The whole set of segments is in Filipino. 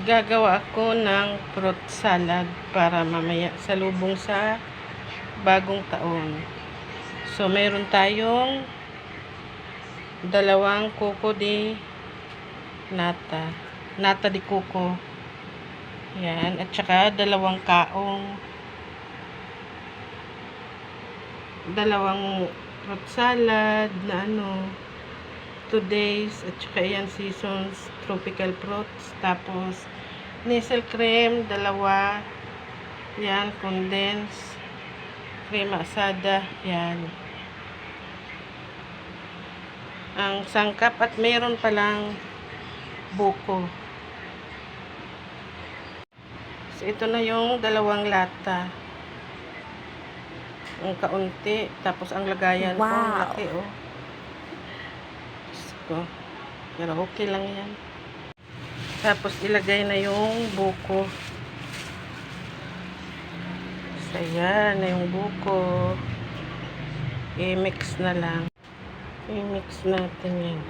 Gagawa ako ng fruit salad para mamaya salubong sa bagong taon. So, meron tayong dalawang coco de nata. Nata de coco. Yan. At saka dalawang kaong. Dalawang fruit salad na 2 days. At saka yan seasons tropical fruits. Tapos Nestle cream, dalawa. Yan, condensed. Crema asada. Yan. Ang sangkap at meron palang buko. So, ito na yung dalawang lata. Ang kaunti. Tapos ang lagayan ko, laki ko. Pero okay lang yan. Tapos ilagay na yung buko. So, ayan na yung buko. I-mix na lang. I-mix natin yan.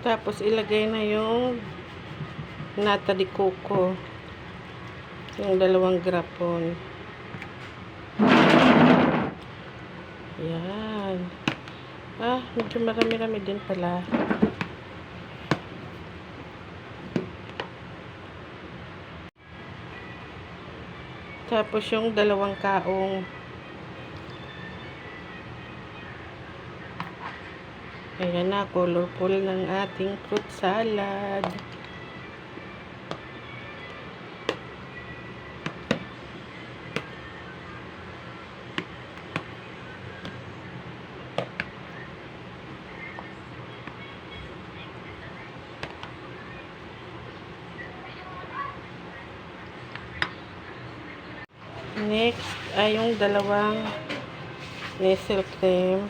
Tapos ilagay na yung nata de coco. Yung dalawang grapon. Yan. Medyo marami-rami din pala. Tapos yung dalawang kaong. Ayan na, colorful ng ating fruit salad. Next ay yung dalawang Nestle cream.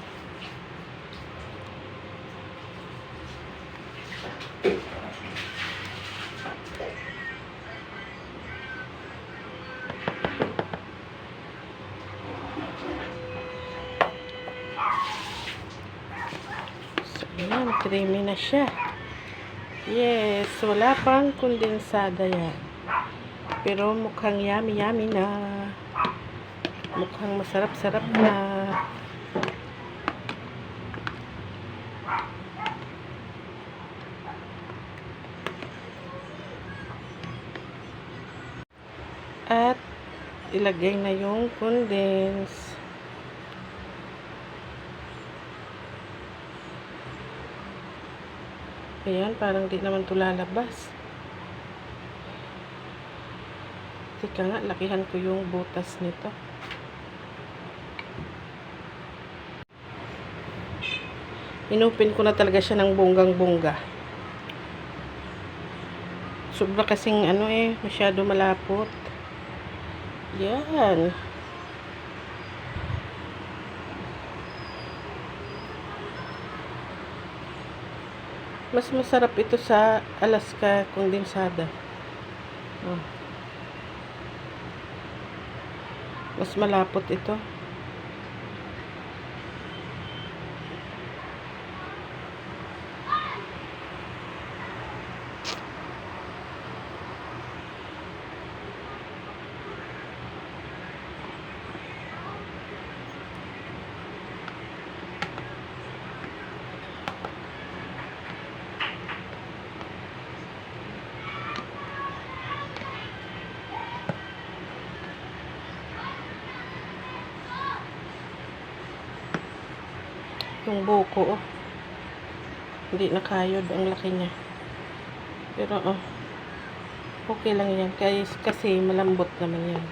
So, ayan, creamy na siya. Yes, wala pang kondensada yan. Pero mukhang yummy na. Mukhang masarap-sarap na. At ilagay na yung condense. Ayan, parang di naman ito lalabas. Teka nga, lakihan ko yung butas nito. Inupin ko na talaga siya ng bonggang-bongga. Sobra kasing masyado malapot. Yan. Mas masarap ito sa Alaska kondensada. Mas malapot ito. Yung buko, hindi nakayod, ang laki niya. Pero, okay lang yan. Kasi malambot naman yan.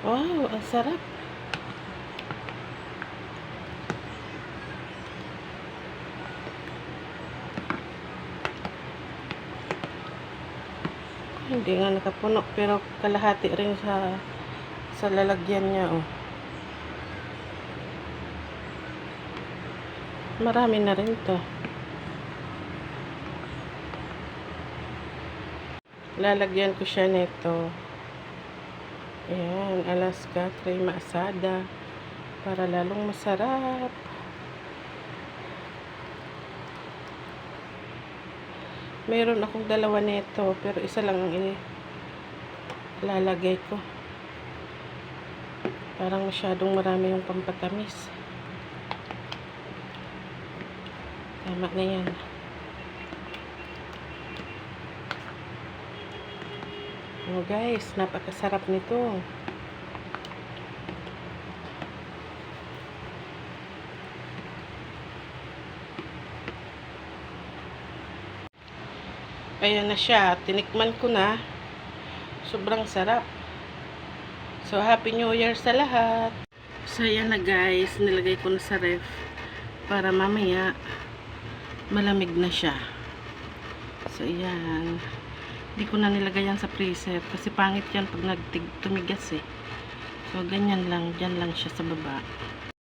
Wow, ang sarap. Hindi nga nakapuno, pero kalahati rin sa lalagyan niya, Marami na rin to. lalagyan ko siya nito. Ayan, Alaska Crema Asada. Para lalong masarap. Meron akong dalawa nito, pero isa lang ang ilalagay ko. Parang masyadong marami yung pampatamis. Tama na yan. Oh guys, napakasarap nito. Ayan na siya. Tinikman ko na. Sobrang sarap. So, Happy New Year sa lahat. So, ayan na guys. Nilagay ko na sa ref. Para mamaya malamig na siya. So, ayan. Hindi ko na nilagay yan sa freezer. Kasi pangit yan pag tumigas eh. So, ganyan lang. Dyan lang siya sa baba.